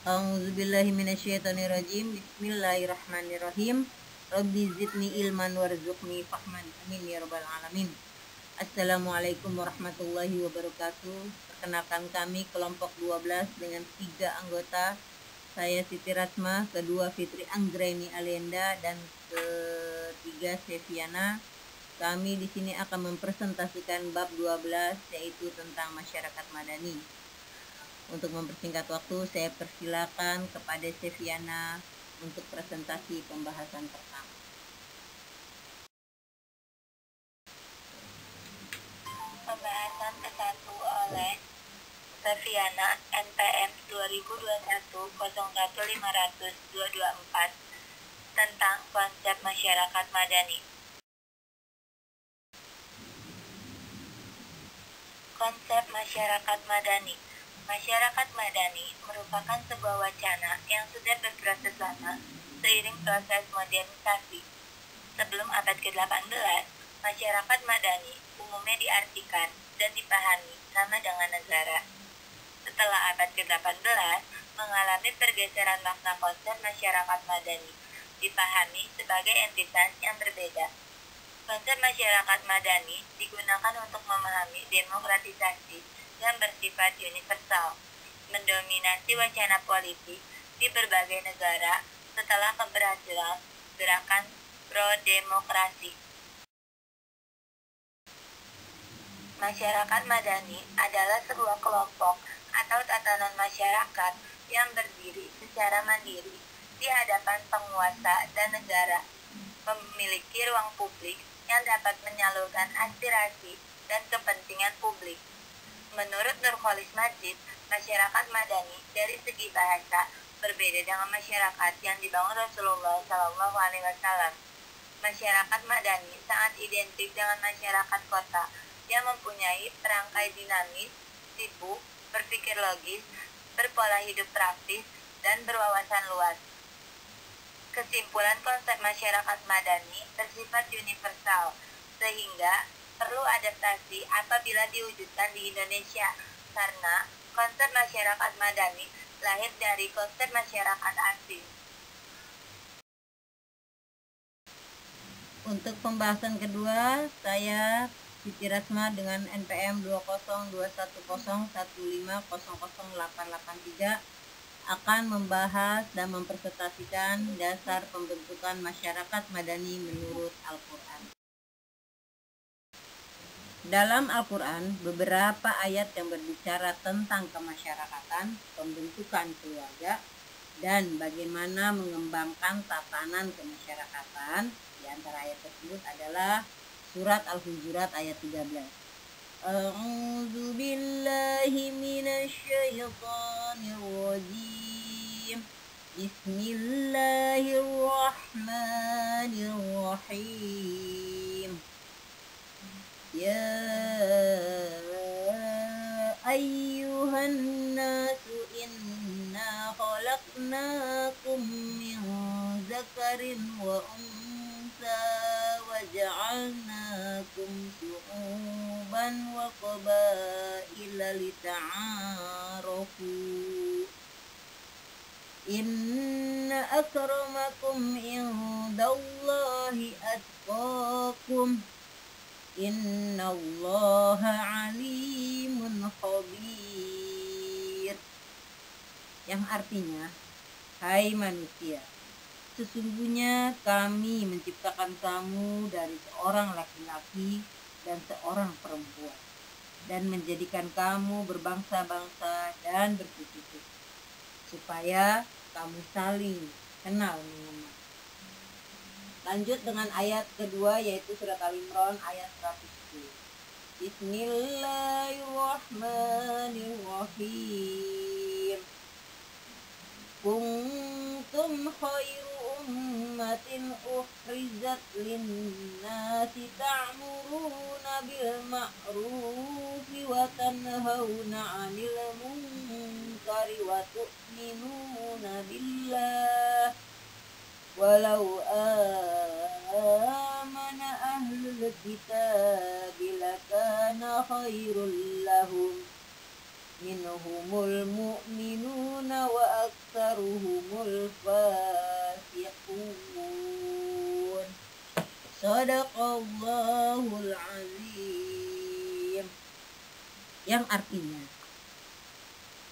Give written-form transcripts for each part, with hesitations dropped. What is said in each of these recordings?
A'udzubillahi minasyaitonirrajim. Bismillahirrahmanirrahim. Rabbi zidni ilman warzuqni fahman. Amin ya rabbal alamin. Assalamualaikum warahmatullahi wabarakatuh. Perkenalkan kami kelompok 12 dengan 3 anggota. Saya Siti Rasma, kedua Fitri Anggraini Alienda, dan ketiga Seviana. Kami di sini akan mempresentasikan bab 12, yaitu tentang masyarakat madani. Untuk mempersingkat waktu, saya persilakan kepada Seviana untuk presentasi pembahasan pertama. Pembahasan ke-1 oleh Seviana, NPM 2021-015224 tentang konsep masyarakat madani. Konsep masyarakat madani. Masyarakat madani merupakan sebuah wacana yang sudah berproses lama seiring proses modernisasi. Sebelum abad ke-18, masyarakat madani umumnya diartikan dan dipahami sama dengan negara. Setelah abad ke-18, mengalami pergeseran makna konsep masyarakat madani, dipahami sebagai entitas yang berbeda. Konsep masyarakat madani digunakan untuk memahami demokratisasi yang bersifat universal, mendominasi wacana politik di berbagai negara setelah keberhasilan gerakan pro-demokrasi. Masyarakat madani adalah sebuah kelompok atau tatanan masyarakat yang berdiri secara mandiri di hadapan penguasa dan negara, memiliki ruang publik yang dapat menyalurkan aspirasi dan kepentingan publik. Menurut Nurholis Majid, masyarakat madani dari segi bahasa berbeda dengan masyarakat yang dibangun Rasulullah SAW. Masyarakat madani sangat identik dengan masyarakat kota yang mempunyai perangkai dinamis, sibuk, berpikir logis, berpola hidup praktis, dan berwawasan luas. Kesimpulan konsep masyarakat madani bersifat universal, sehingga perlu adaptasi apabila diwujudkan di Indonesia, karena konsep masyarakat madani lahir dari konsep masyarakat asing. Untuk pembahasan kedua, saya Siti Rasma dengan NPM 2021015000883 akan membahas dan mempresentasikan dasar pembentukan masyarakat madani menurut Al-Quran. Dalam Al-Quran, beberapa ayat yang berbicara tentang kemasyarakatan, pembentukan keluarga, dan bagaimana mengembangkan tatanan kemasyarakatan. Di antara ayat tersebut adalah surat Al-Hujurat ayat 13. A'udzu billahi minasyaitonir rajim. Bismillahirrahmanirrahim. Ya ayyuhan nasu inna khalaqnakum min zakarin wa unsa wa ja'alnakum syu'uban wa qabaila lita'arafu. Inna akramakum indallahi atqakum. Innallaha alimun khabir. Yang artinya, hai manusia, sesungguhnya kami menciptakan kamu dari seorang laki-laki dan seorang perempuan, dan menjadikan kamu berbangsa-bangsa dan bersuku-suku, supaya kamu saling kenal mengenal. Lanjut dengan ayat kedua, yaitu surat Al-Imran ayat 110. Bismillahirrahmanirrahim. Kuntum khairu ummatin ukhrijat linnasi ta'muruna bil ma'rufi wa tanhauna 'anil munkari wa tu'minuna billah. Walau amana ahlul kitab lakana khairul lahum minhumul mu'minuna wa aktsaruhumul fasiqun. Shadaqallahul azim. Yang artinya,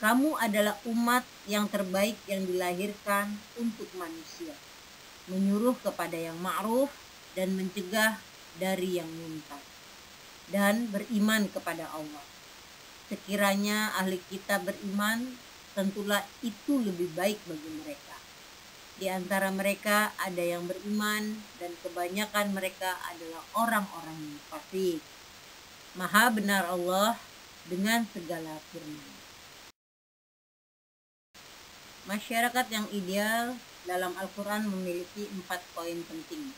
kamu adalah umat yang terbaik yang dilahirkan untuk manusia, menyuruh kepada yang ma'ruf dan mencegah dari yang munkar, dan beriman kepada Allah. Sekiranya ahli kitab beriman, tentulah itu lebih baik bagi mereka. Di antara mereka ada yang beriman dan kebanyakan mereka adalah orang-orang yang fasik. Maha benar Allah dengan segala firman. Masyarakat yang ideal dalam Al-Quran memiliki 4 poin penting.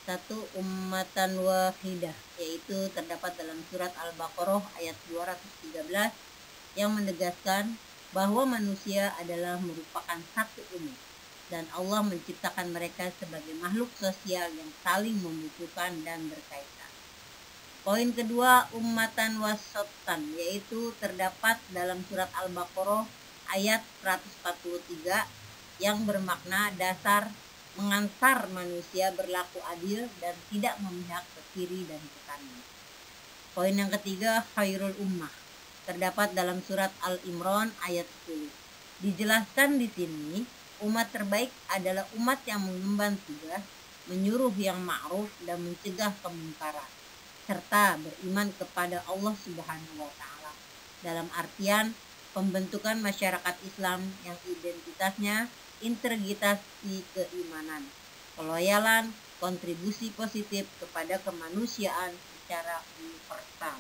1. Ummatan wahidah, yaitu terdapat dalam surat Al-Baqarah ayat 213 yang menegaskan bahwa manusia adalah merupakan satu umat dan Allah menciptakan mereka sebagai makhluk sosial yang saling membutuhkan dan berkaitan. Poin kedua, ummatan wasatan, yaitu terdapat dalam surat Al-Baqarah ayat 143 yang bermakna dasar mengantar manusia berlaku adil dan tidak memihak ke kiri dan ke kanan. Poin yang ketiga, khairul ummah, terdapat dalam surat Al-Imran ayat 10. Dijelaskan di sini, umat terbaik adalah umat yang mengemban tugas, menyuruh yang ma'ruf dan mencegah kemungkaran, serta beriman kepada Allah Subhanahu wa taala. Dalam artian pembentukan masyarakat Islam yang identitasnya integritas keimanan, keloyalan, kontribusi positif kepada kemanusiaan secara universal.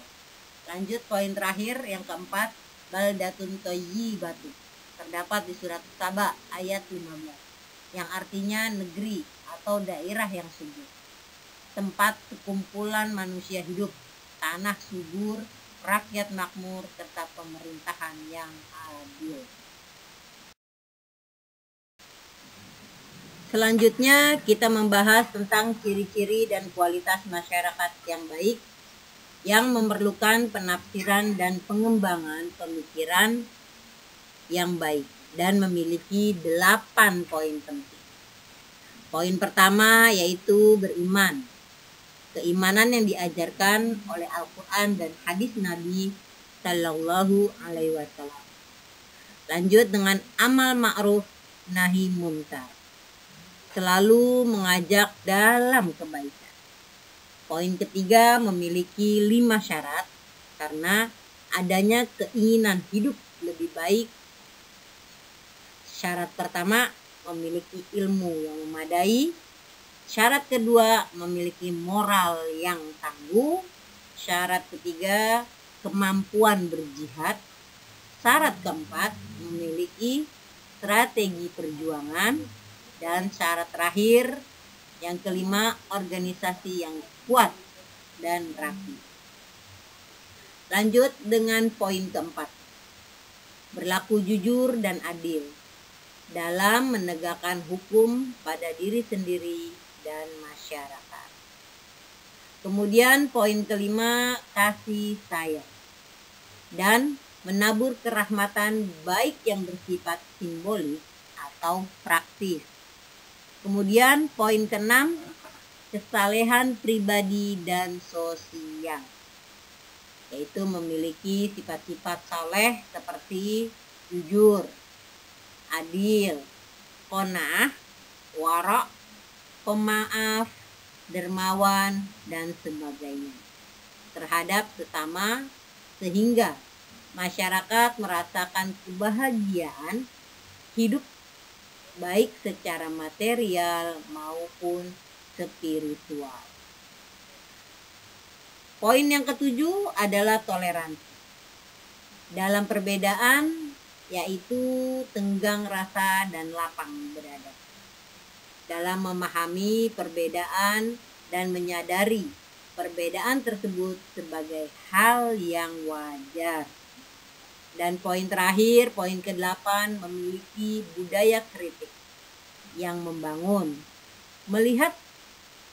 Lanjut poin terakhir yang keempat, baldatun thayyibatu, terdapat di surat Saba ayat 15 yang artinya negeri atau daerah yang subur, tempat sekumpulan manusia hidup, tanah subur, rakyat makmur, serta pemerintahan yang adil. Selanjutnya kita membahas tentang ciri-ciri dan kualitas masyarakat yang baik yang memerlukan penafsiran dan pengembangan pemikiran yang baik dan memiliki 8 poin penting. Poin pertama yaitu beriman. Keimanan yang diajarkan oleh Al-Quran dan hadis Nabi Sallallahu Alaihi Wasallam. Lanjut dengan amal ma'ruf nahi munkar, selalu mengajak dalam kebaikan. Poin ketiga memiliki 5 syarat karena adanya keinginan hidup lebih baik. Syarat pertama, memiliki ilmu yang memadai. Syarat kedua, memiliki moral yang tangguh. Syarat ketiga, kemampuan berjihad. Syarat keempat, memiliki strategi perjuangan. Dan syarat terakhir, yang kelima, organisasi yang kuat dan rapi. Lanjut dengan poin keempat, berlaku jujur dan adil dalam menegakkan hukum pada diri sendiri dan masyarakat. Kemudian poin kelima, kasih sayang dan menabur kerahmatan baik yang bersifat simbolis atau praktis. Kemudian poin keenam, kesalehan pribadi dan sosial, yaitu memiliki sifat-sifat saleh seperti jujur, adil, qanaah, wara', pemaaf, dermawan, dan sebagainya terhadap sesama, sehingga masyarakat merasakan kebahagiaan hidup baik secara material maupun spiritual. Poin yang ketujuh adalah toleransi dalam perbedaan, yaitu tenggang rasa dan lapang dada dalam memahami perbedaan dan menyadari perbedaan tersebut sebagai hal yang wajar. Dan poin terakhir, poin ke-8, memiliki budaya kritik yang membangun, melihat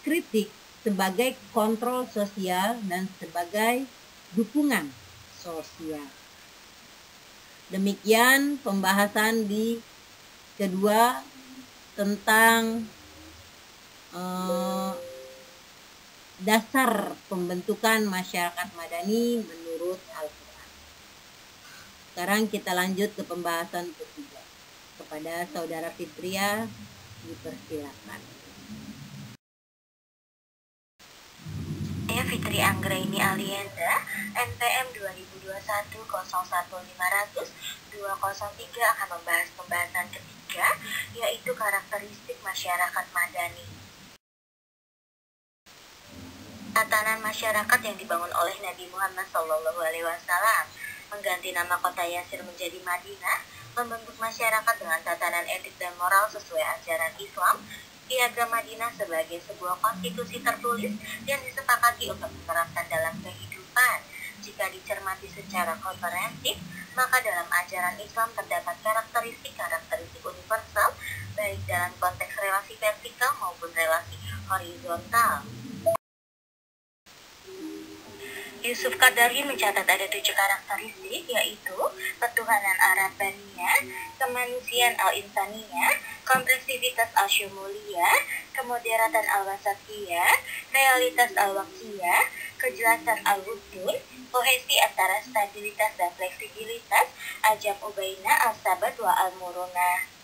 kritik sebagai kontrol sosial dan sebagai dukungan sosial. Demikian pembahasan di kedua tentang dasar pembentukan masyarakat madani menurut Al-Quran. Sekarang kita lanjut ke pembahasan ketiga. Kepada Saudara Fitria dipersilakan. Saya Fitri Anggraini Alienda, NPM 2021-01500-203 akan membahas pembahasan ketiga, yaitu karakteristik masyarakat madani. Tatanan masyarakat yang dibangun oleh Nabi Muhammad SAW mengganti nama kota Yasir menjadi Madinah, membentuk masyarakat dengan tatanan etik dan moral sesuai ajaran Islam. Piagam Madinah sebagai sebuah konstitusi tertulis yang disepakati untuk diterapkan dalam kehidupan. Jika dicermati secara komprehensif, maka dalam ajaran Islam terdapat karakteristik universal, baik dalam konteks relasi vertikal maupun relasi horizontal. Yusuf Qadari mencatat ada 7 karakteristik, yaitu ketuhanan Ar-Rabbaniyah, kemanusiaan Al-Insaniyah, kompleksivitas Al-Syumuliyah, kemoderatan Al-Wasatiyah, realitas Al-Waqiyah, kejelasan Al-Wujud, kohesi antara stabilitas dan fleksibilitas, Ajam Ubaina Al-Sabat wa Al-Murunah.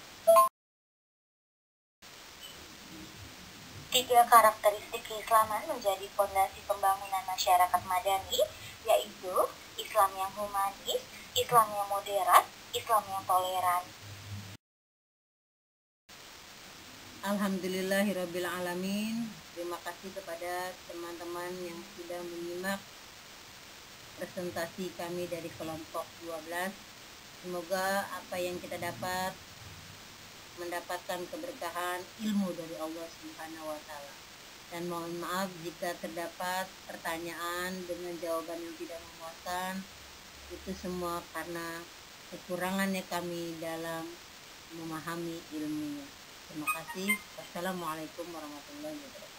3 karakteristik keislaman menjadi fondasi pembangunan masyarakat madani, yaitu Islam yang humanis, Islam yang moderat, Islam yang toleran. Alhamdulillahirrabbilalamin. Terima kasih kepada teman-teman yang sudah menyimak presentasi kami dari kelompok 12. Semoga apa yang kita dapat mendapatkan keberkahan ilmu dari Allah Subhanahu wa taala. Dan mohon maaf jika terdapat pertanyaan dengan jawaban yang tidak memuaskan. Itu semua karena kekurangannya kami dalam memahami ilmunya. Terima kasih. Wassalamualaikum warahmatullahi wabarakatuh.